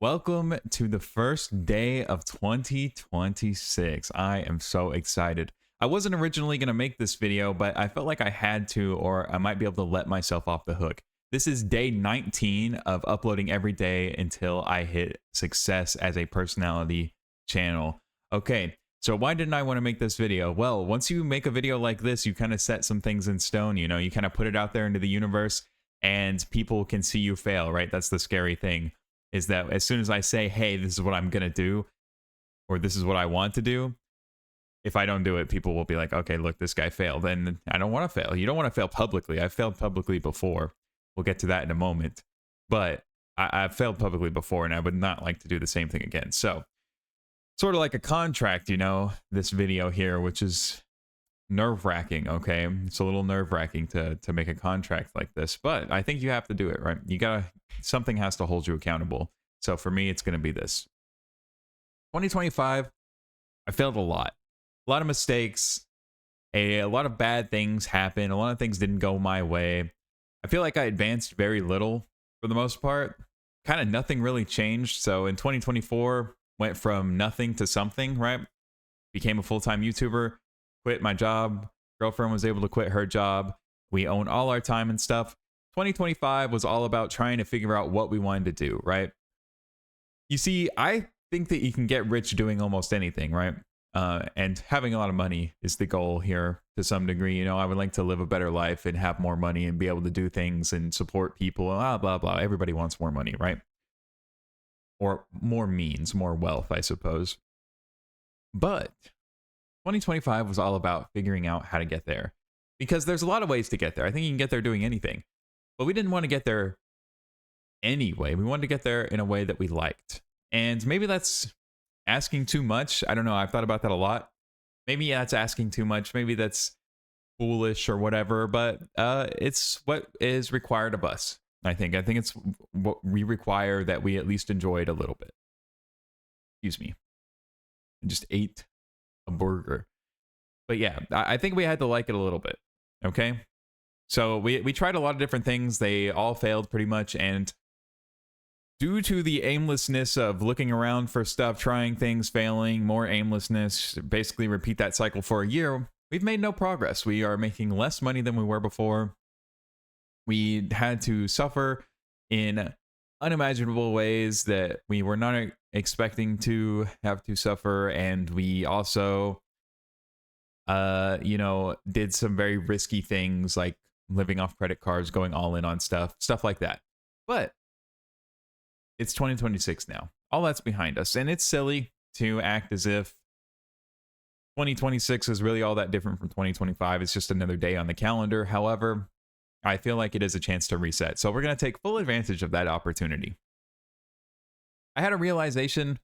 Welcome to the first day of 2026. I am so excited. I wasn't originally going to make this video, but I felt like I had to, or I might be able to let myself off the hook. This is day 19 of uploading every day until I hit success as a personality channel. Okay, so why didn't I want to make this video? Well, once you make a video like this, you kind of set some things in stone, you kind of put it out there into the universe and people can see you fail, right? That's the scary thing, is that as soon as I say, hey, this is what I'm going to do, or this is what I want to do, if I don't do it, people will be like, okay, look, this guy failed. And I don't want to fail. You don't want to fail publicly. I've failed publicly before. We'll get to that in a moment. But I've failed publicly before, and I would not like to do the same thing again. So, sort of like a contract, this video here, which is nerve-wracking, okay? It's a little nerve-wracking to make a contract like this, but I think you have to do it, right? Something has to hold you accountable. So for me, it's going to be this. 2025, I failed a lot of mistakes, a lot of bad things happened, a lot of things didn't go my way. I feel like I advanced very little for the most part. Kind of nothing really changed. So in 2024, went from nothing to something, right? Became a full-time YouTuber, quit my job. Girlfriend was able to quit her job. We own all our time and stuff. 2025 was all about trying to figure out what we wanted to do, right? You see, I think that you can get rich doing almost anything, right? And having a lot of money is the goal here to some degree. I would like to live a better life and have more money and be able to do things and support people, blah, blah, blah. Everybody wants more money, right? Or more means, more wealth, I suppose. But 2025 was all about figuring out how to get there, because there's a lot of ways to get there. I think you can get there doing anything, but we didn't want to get there anyway. We wanted to get there in a way that we liked. And maybe that's asking too much. I don't know. I've thought about that a lot. Maybe that's asking too much. Maybe that's foolish or whatever, but it's what is required of us. I think it's what we require, that we at least enjoy it a little bit. Excuse me. I just ate a burger. But yeah, I think we had to like it a little bit. Okay. So we tried a lot of different things. They all failed pretty much. And due to the aimlessness of looking around for stuff, trying things, failing, more aimlessness, basically repeat that cycle for a year, we've made no progress. We are making less money than we were before. We had to suffer in unimaginable ways that we were not expecting to have to suffer. And we also, did some very risky things like living off credit cards, going all in on stuff like that. But it's 2026 now. All that's behind us. And it's silly to act as if 2026 is really all that different from 2025. It's just another day on the calendar. However, I feel like it is a chance to reset. So we're going to take full advantage of that opportunity. I had a realization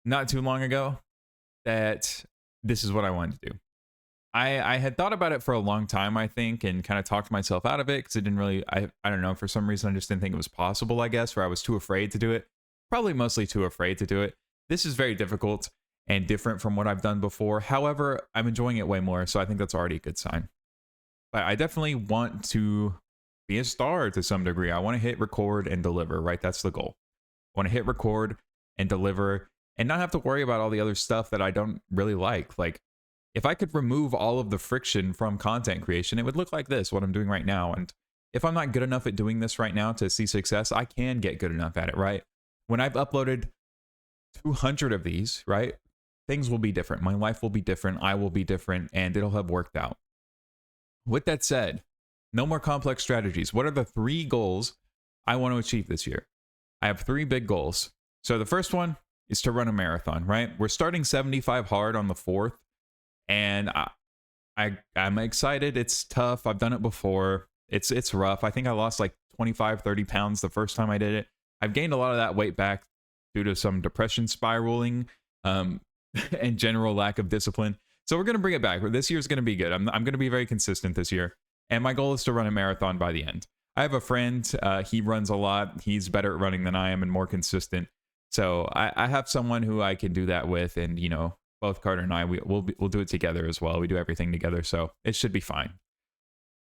not too long ago that this is what I wanted to do. I had thought about it for a long time, I think, and kind of talked myself out of it because it didn't really, I don't know, for some reason I just didn't think it was possible, I guess, or I was too afraid to do it. Probably mostly too afraid to do it. This is very difficult and different from what I've done before. However, I'm enjoying it way more, so I think that's already a good sign. But I definitely want to be a star to some degree. I want to hit record and deliver, right? That's the goal. I want to hit record and deliver and not have to worry about all the other stuff that I don't really like. Like, if I could remove all of the friction from content creation, it would look like this, what I'm doing right now. And if I'm not good enough at doing this right now to see success, I can get good enough at it, right? When I've uploaded 200 of these, right, things will be different. My life will be different. I will be different, and it'll have worked out. With that said, no more complex strategies. What are the 3 goals I want to achieve this year? I have 3 big goals. So the first one is to run a marathon, right? We're starting 75 hard on the 4th. And I'm excited. It's tough. I've done it before. It's rough. I think I lost like 25, 30 pounds the first time I did it. I've gained a lot of that weight back due to some depression spiraling and general lack of discipline. So we're going to bring it back. This year's going to be good. I'm going to be very consistent this year. And my goal is to run a marathon by the end. I have a friend. He runs a lot. He's better at running than I am and more consistent. So I have someone who I can do that with. And, both Carter and I, we'll do it together as well. We do everything together. So it should be fine.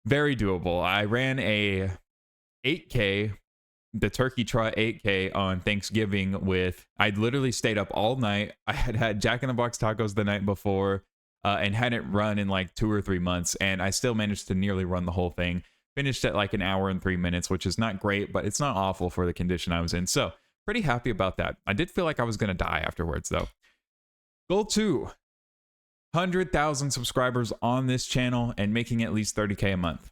Very doable. I ran a 8K the Turkey Trot 8K on Thanksgiving with, I literally stayed up all night. I had Jack in the Box tacos the night before and hadn't run in like 2 or 3 months. And I still managed to nearly run the whole thing. Finished at like an hour and 3 minutes, which is not great, but it's not awful for the condition I was in. So pretty happy about that. I did feel like I was going to die afterwards though. Goal 2, 100,000 subscribers on this channel and making at least 30K a month.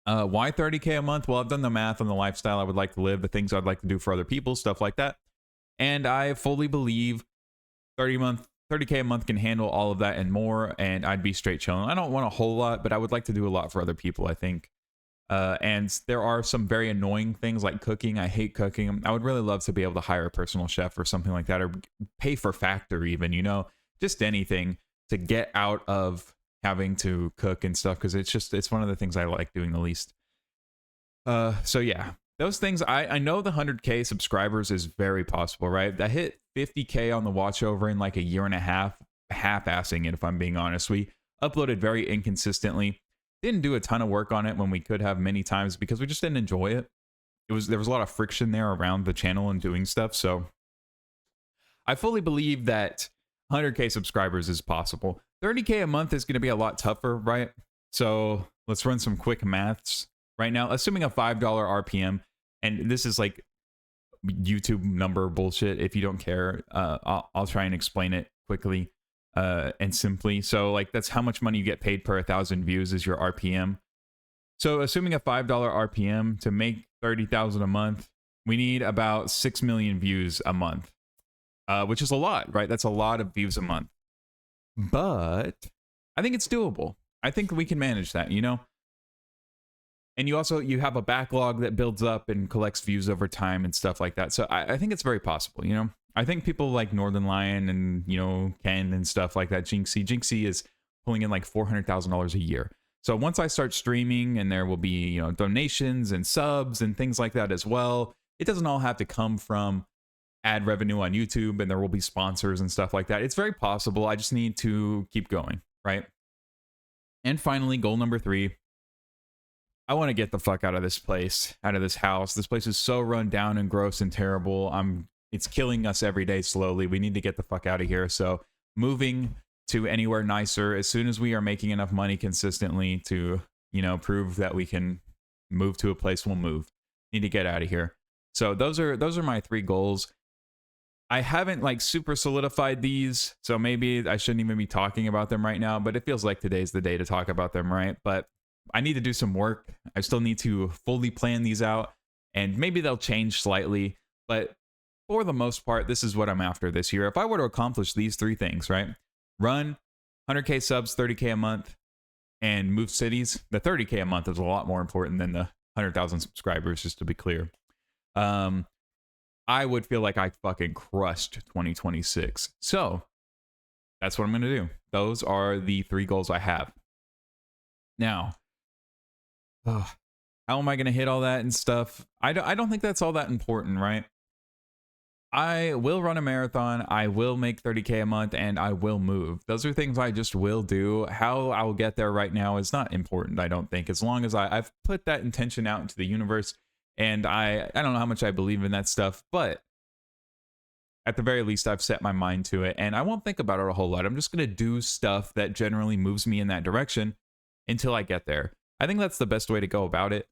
Why 30K a month? Well, I've done the math on the lifestyle I would like to live, the things I'd like to do for other people, stuff like that. And I fully believe 30K a month can handle all of that and more, and I'd be straight chilling. I don't want a whole lot, but I would like to do a lot for other people, I think. And there are some very annoying things like cooking. I hate cooking. I would really love to be able to hire a personal chef or something like that, or pay for Factor even, you know, just anything to get out of having to cook and stuff, because it's one of the things I like doing the least. So yeah, those things. I know the 100K subscribers is very possible, right? I hit 50K on the watch over in like a year and a half, half-assing it if I'm being honest. We uploaded very inconsistently, didn't do a ton of work on it when we could have many times because we just didn't enjoy it. There was a lot of friction there around the channel and doing stuff. So I fully believe that 100K subscribers is possible. 30K a month is going to be a lot tougher, right? So let's run some quick maths right now. Assuming a $5 RPM, and this is like YouTube number bullshit. If you don't care, I'll try and explain it quickly and simply. So like that's how much money you get paid per 1,000 views is your RPM. So assuming a $5 RPM to make 30,000 a month, we need about 6 million views a month, which is a lot, right? That's a lot of views a month. But I think it's doable. I think we can manage that, you know? And you have a backlog that builds up and collects views over time and stuff like that. So I think it's very possible, you know? I think people like Northern Lion and, you know, Ken and stuff like that, Jinxie is pulling in like $400,000 a year. So once I start streaming and there will be, you know, donations and subs and things like that as well, it doesn't all have to come from ad revenue on YouTube, and there will be sponsors and stuff like that. It's very possible. I just need to keep going, right? And finally, goal number 3. I want to get the fuck out of this place, out of this house. This place is so run down and gross and terrible. It's killing us every day slowly. We need to get the fuck out of here. So moving to anywhere nicer as soon as we are making enough money consistently to, you know, prove that we can move to a place, we'll move. Need to get out of here. So those are my 3 goals. I haven't like super solidified these, so maybe I shouldn't even be talking about them right now, but it feels like today's the day to talk about them, right? But I need to do some work. I still need to fully plan these out, and maybe they'll change slightly, but for the most part, this is what I'm after this year. If I were to accomplish these 3 things, right? Run 100K subs, 30K a month, and move cities. The 30K a month is a lot more important than the 100,000 subscribers, just to be clear. I would feel like I fucking crushed 2026. So that's what I'm going to do. Those are the 3 goals I have. Now, how am I going to hit all that and stuff? I don't think that's all that important, right? I will run a marathon, I will make 30K a month, and I will move. Those are things I just will do. How I'll get there right now is not important, I don't think. As long as I've put that intention out into the universe, and I don't know how much I believe in that stuff, but at the very least, I've set my mind to it, and I won't think about it a whole lot. I'm just going to do stuff that generally moves me in that direction until I get there. I think that's the best way to go about it.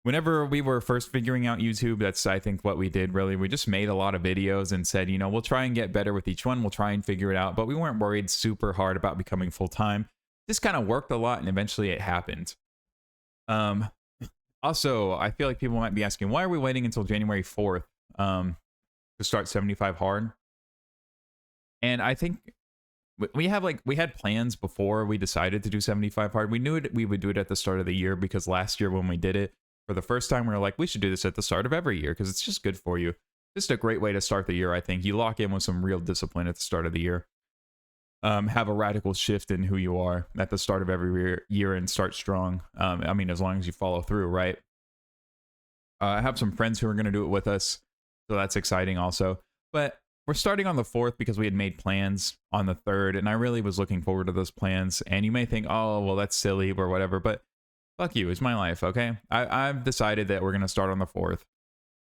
Whenever we were first figuring out YouTube, that's, I think, what we did, really. We just made a lot of videos and said, you know, we'll try and get better with each one. We'll try and figure it out, but we weren't worried super hard about becoming full-time. This kind of worked a lot, and eventually it happened. Also, I feel like people might be asking, why are we waiting until January 4th to start 75 Hard? And I think we had plans before we decided to do 75 Hard. We knew we would do it at the start of the year because last year when we did it for the first time, we were like, we should do this at the start of every year because it's just good for you. Just a great way to start the year, I think. You lock in with some real discipline at the start of the year. Have a radical shift in who you are at the start of every year and start strong. I mean, as long as you follow through, right? I have some friends who are going to do it with us, so that's exciting also. But we're starting on the 4th because we had made plans on the 3rd, and I really was looking forward to those plans. And you may think, oh, well, that's silly or whatever, but fuck you, it's my life, okay? I've decided that we're going to start on the 4th.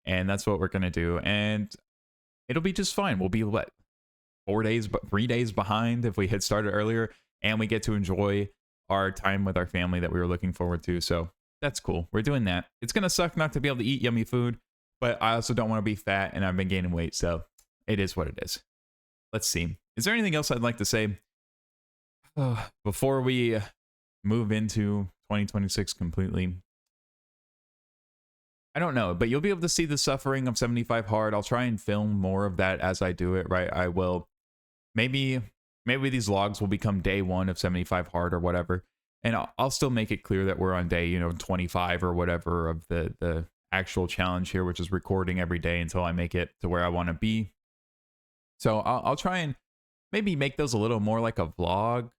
And that's what we're going to do. And it'll be just fine. We'll be, what, 4 days, but 3 days behind if we had started earlier. And we get to enjoy our time with our family that we were looking forward to. So that's cool. We're doing that. It's going to suck not to be able to eat yummy food, but I also don't want to be fat and I've been gaining weight. So it is what it is. Let's see. Is there anything else I'd like to say before we move into 2026 completely? I don't know, but you'll be able to see the suffering of 75 Hard. I'll try and film more of that as I do it, right? I will. Maybe these vlogs will become day 1 of 75 Hard or whatever. And I'll still make it clear that we're on day, 25 or whatever of the actual challenge here, which is recording every day until I make it to where I want to be. So I'll try and maybe make those a little more like a vlog.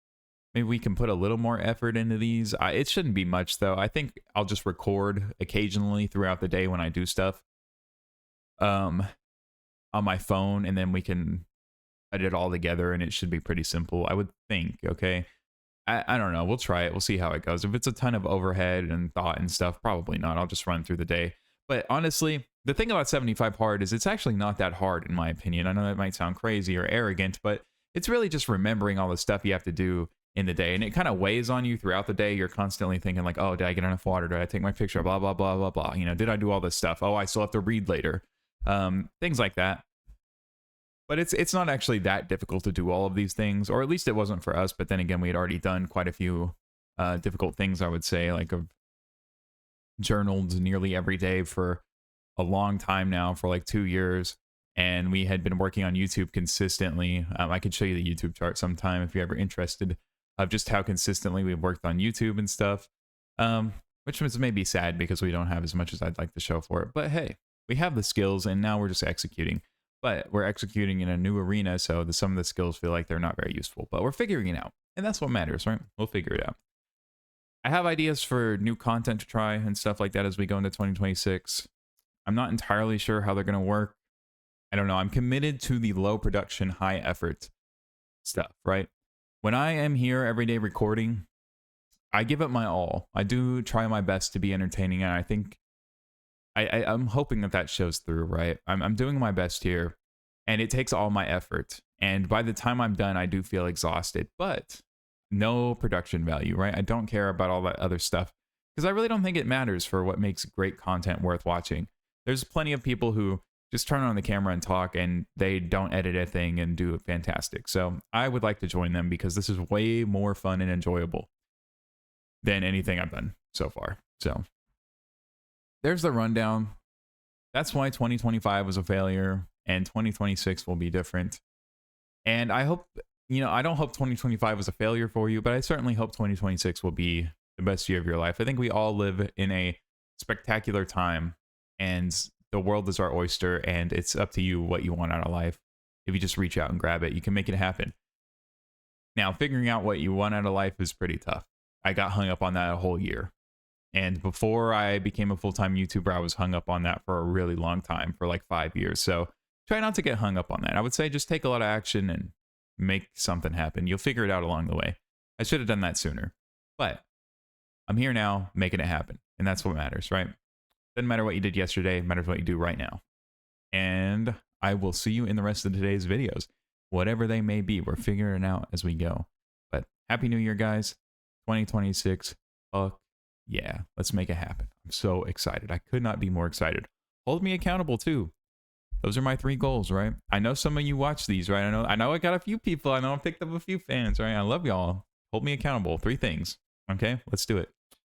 Maybe we can put a little more effort into these. It shouldn't be much, though. I think I'll just record occasionally throughout the day when I do stuff on my phone, and then we can edit it all together, and it should be pretty simple, I would think, okay? I don't know. We'll try it. We'll see how it goes. If it's a ton of overhead and thought and stuff, probably not. I'll just run through the day. But honestly, the thing about 75 Hard is it's actually not that hard, in my opinion. I know that might sound crazy or arrogant, but it's really just remembering all the stuff you have to do in the day, and it kind of weighs on you throughout the day. You're constantly thinking like, oh, did I get enough water? Did I take my picture? Blah, blah, blah, blah, blah. Did I do all this stuff? Oh, I still have to read later. Things like that. But it's not actually that difficult to do all of these things, or at least it wasn't for us. But then again, we had already done quite a few difficult things, I would say, like I've journaled nearly every day for a long time now, for like 2 years. And we had been working on YouTube consistently. I could show you the YouTube chart sometime if you're ever interested, of just how consistently we've worked on YouTube and stuff, which was maybe sad because we don't have as much as I'd like to show for it. But hey, we have the skills, and now we're just executing. But we're executing in a new arena, so some of the skills feel like they're not very useful. But we're figuring it out, and that's what matters, right? We'll figure it out. I have ideas for new content to try and stuff like that as we go into 2026. I'm not entirely sure how they're going to work. I don't know. I'm committed to the low production, high effort stuff, right? When I am here every day recording, I give it my all. I do try my best to be entertaining, and I think I'm hoping that shows through, right? I'm doing my best here, and it takes all my effort. And by the time I'm done, I do feel exhausted, but no production value, right? I don't care about all that other stuff because I really don't think it matters for what makes great content worth watching. There's plenty of people who just turn on the camera and talk, and they don't edit a thing and do it fantastic. So I would like to join them because this is way more fun and enjoyable than anything I've done so far. So there's the rundown. That's why 2025 was a failure, and 2026 will be different. And I hope, I don't hope 2025 was a failure for you, but I certainly hope 2026 will be the best year of your life. I think we all live in a spectacular time, and the world is our oyster, and it's up to you what you want out of life. If you just reach out and grab it, you can make it happen. Now, figuring out what you want out of life is pretty tough. I got hung up on that a whole year. And before I became a full-time YouTuber, I was hung up on that for a really long time, for like 5 years. So try not to get hung up on that. I would say just take a lot of action and make something happen. You'll figure it out along the way. I should have done that sooner. But I'm here now, making it happen. And that's what matters, right? Doesn't matter what you did yesterday, it matters what you do right now. And I will see you in the rest of today's videos. Whatever they may be, we're figuring it out as we go. But Happy New Year, guys. 2026. Fuck yeah. Let's make it happen. I'm so excited. I could not be more excited. Hold me accountable, too. Those are my 3 goals, right? I know some of you watch these, right? I know I got a few people. I know I picked up a few fans, right? I love y'all. Hold me accountable. 3 things. Okay? Let's do it.